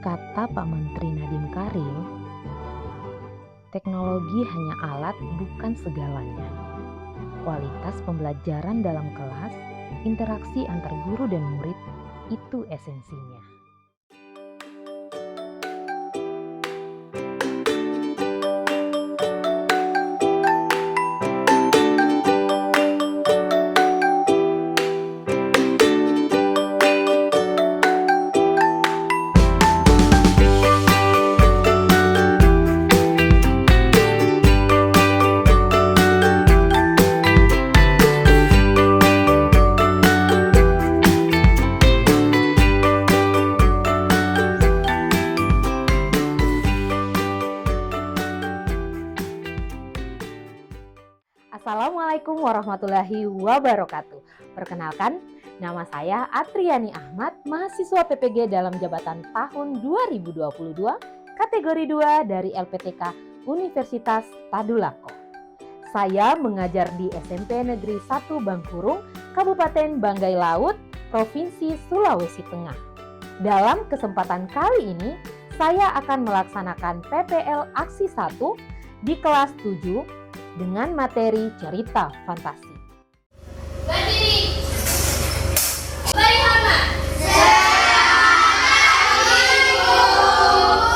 Kata Pak Menteri Nadiem Karim, teknologi hanya alat, bukan segalanya. Kualitas pembelajaran dalam kelas, interaksi antar guru dan murid, itu esensinya. Assalamualaikum warahmatullahi wabarakatuh. Perkenalkan, nama saya Atriani Ahmad, mahasiswa PPG dalam jabatan tahun 2022, kategori 2 dari LPTK Universitas Tadulako. Saya mengajar di SMP Negeri 1 Bangkurung, Kabupaten Banggai Laut, Provinsi Sulawesi Tengah. Dalam kesempatan kali ini, saya akan melaksanakan PPL Aksi 1 di kelas 7 dengan materi cerita fantasi. Berdiri, beri hormat.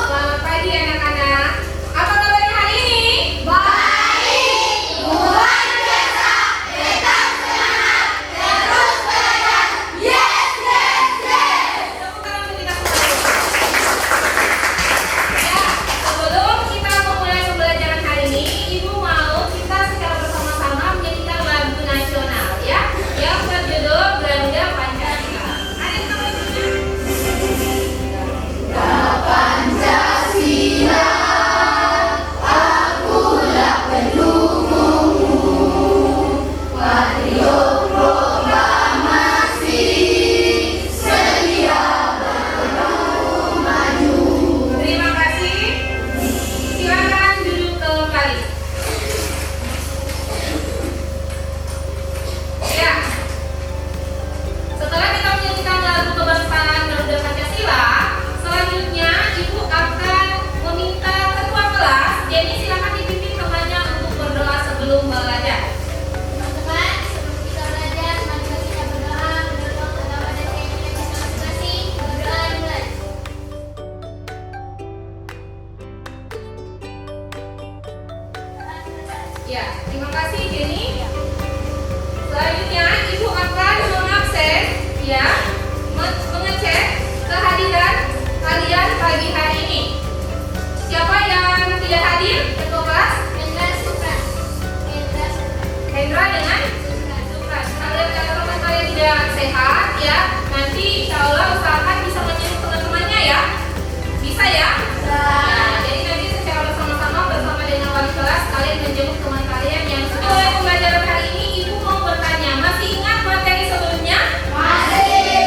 Selamat pagi anak-anak. Apa kabarnya hari ini? Baik, luar biasa, tetap semangat, terus belajar. Yes, yes, yes. Tepuk tangan untuk kita semua. Ya, sebelum kita memulai pembelajaran hari ini, Ibu mau kita secara bersama-sama menyanyikan lagu nasional ya, yang berjudul Belanda Pancasila. Ada yang tahu lagunya? Pancasila, akulah pendukungmu. Patriot proklamasi, sedia berjuang maju. Terima kasih. Silakan duduk kembali. Ya. Setelah kita menyanyikan lagu kebangsaan Garuda Pancasila, selanjutnya Ibu akan meminta ketua kelas, jadi silakan dipimpin temannya untuk berdoa sebelum belajar. Teman-teman, sebelum kita belajar, mari kita berdoa. Berdoa kepada Tuhan yang Maha Kasih. Berdoa dimulai. Ya, terima kasih Jenny. Selanjutnya Ibu akan mengabsen, ya, mengecek kehadiran kalian pagi hari ini. Siapa yang tidak hadir? Ketua kelas? Hendra Supran. Hendra dengan Supran. Kalau teman-teman kalian tidak sehat, ya, nanti insya Allah usahakan bisa menjenguk teman-temannya ya. Bisa ya? Nah, jadi nanti secara bersama-sama bersama dengan wali kelas kalian menjenguk teman kalian yang mulai pembelajaran hari ini. Ibu mau bertanya, masih ingat materi sebelumnya? Masih.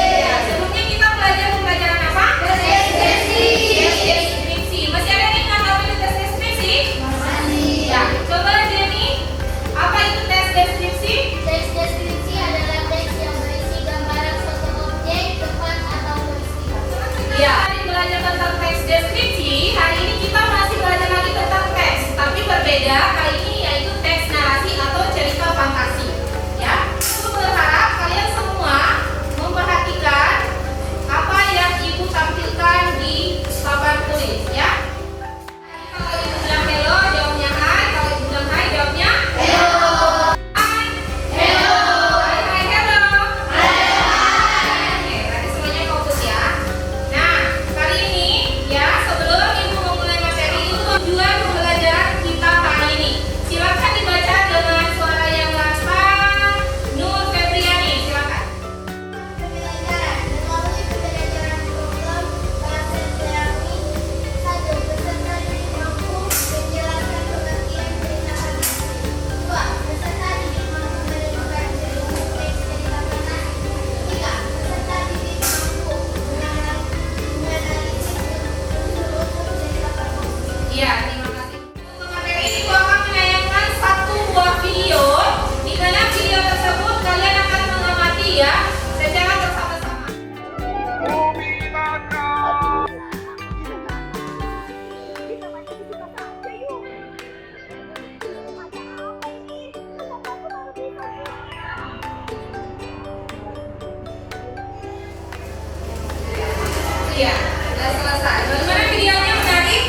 Iya, sudah selesai. Bagaimana videonya, menarik?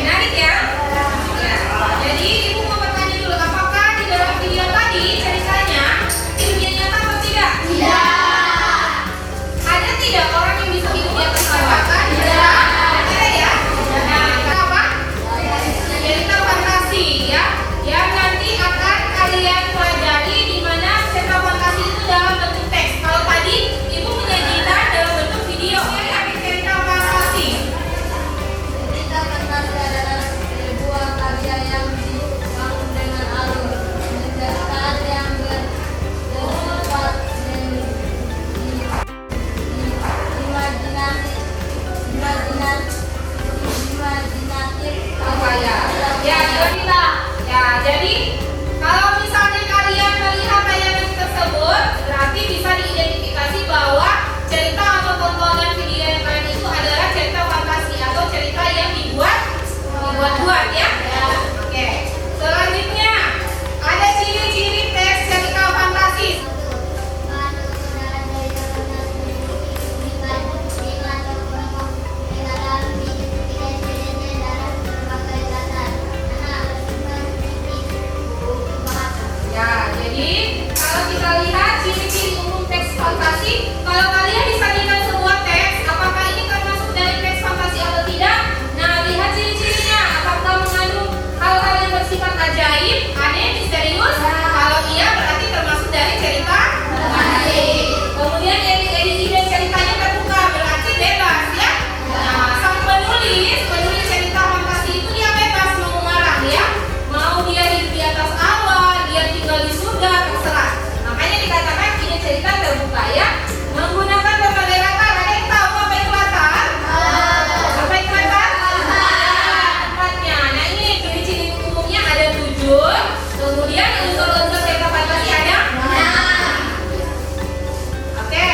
Menarik ya? Ya. Jadi ibu mau bertanya dulu, apakah di dalam video tadi ceritanya di dunia nyata atau tidak? Tidak. Ada tidak orang yang bisa hidup di atas jembatan? Tidak. Ada ya? Nah, kenapa? Cerita fantasi ya, yang nanti akan kalian pelajari di mana cerita fantasi itu dalam bentuk teks. Kalau tadi ibu menyajikan dalam bentuk video. Ini ada cerita fantasi. Cerita fantasi adalah sebuah karya yang dibangun dengan alur, menceritakan yang bersifat imajinatif. Apa ya? Ya, cerita. Ya, jadi kalau misalnya kalian melihat tayangan tersebut, berarti bisa diidentifikasi bahwa cerita atau tontonan video yang kalian itu adalah cerita fantasi atau cerita yang dibuat-buat ya. Oke. Selanjutnya ada ciri-ciri teks cerita fantasi. Ya, jadi kalau kita lihat ciri-ciri umum teks fantasi, kalau kalian disajikan sebuah teks, apakah ini termasuk dari teks fantasi atau tidak? Nah, lihat ciri-cirinya. Apakah mengandung hal-hal yang bersifat ajaib, aneh, misterius? Kalau iya, berarti termasuk dari cerita fantasi. Kemudian edisi dan ceritanya terbuka, berarti bebas ya. Nah, sang penulis cerita fantasi itu dia bebas mau mengarang ya. Mau dia hidup di atas awan, dia tinggal di surga, terserah. Makanya dikatakan ini cerita terbuka ya. Menggunakan berbagai latar. Ada yang tahu apa itu latar? Apa itu latar? Tempatnya. Nah, ini ciri-ciri umumnya ada 7. Kemudian unsur-unsur cerita fantasi ada? Oke.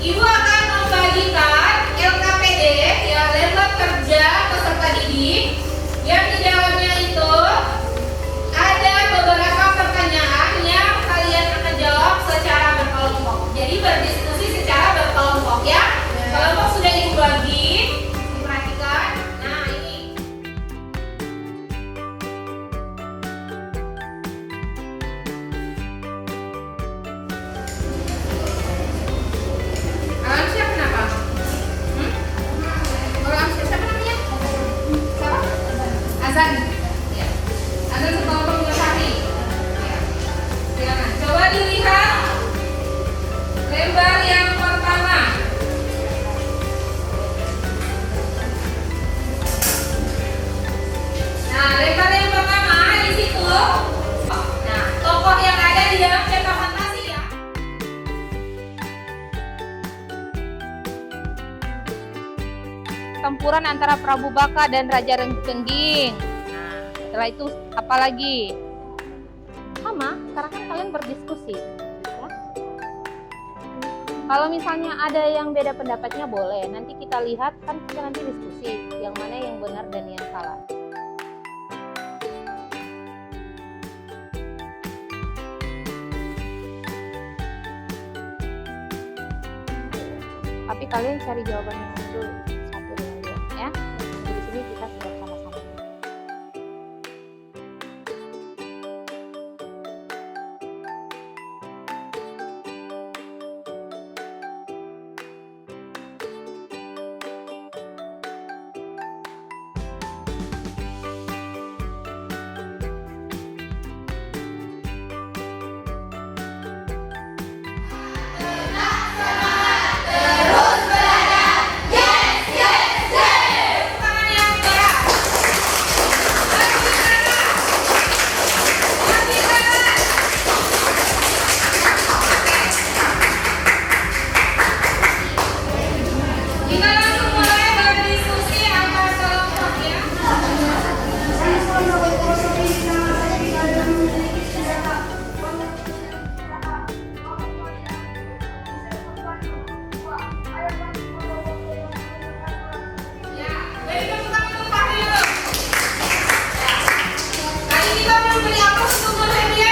Ibu akan membagikan LKPD ya, lembar kerja peserta didik, yang di dalamnya itu ada beberapa pertanyaan yang kalian akan jawab secara berkelompok. Jadi berdiskusi secara berkelompok ya. Kelompok sudah ibu bagi, diperhatikan. Nah, ini. Alam siapa kenapa? Alam siapa namanya? Siapa? Azan. Ya. Azan sekelompok dengan Fahri. Ya. Silakan. Coba dilihat lembar yang pertama. Nah, lembar yang pertama di situ. Nah, tokoh yang ada di dalam cerita fantasi ya. Pertempuran antara Prabu Baka dan Raja Rengging. Nah, setelah itu apa lagi? Sama, sekarang kan kalian berdiskusi. Ya. Kalau misalnya ada yang beda pendapatnya boleh. Nanti kita lihat, kan kita nanti diskusi yang mana yang benar dan yang salah. Tapi kalian cari jawabannya dulu, 1 dengan 2 ya. Jadi di sini kita sudah sama-sama. Tadi kita belum beli apa untuk Nur Febrian?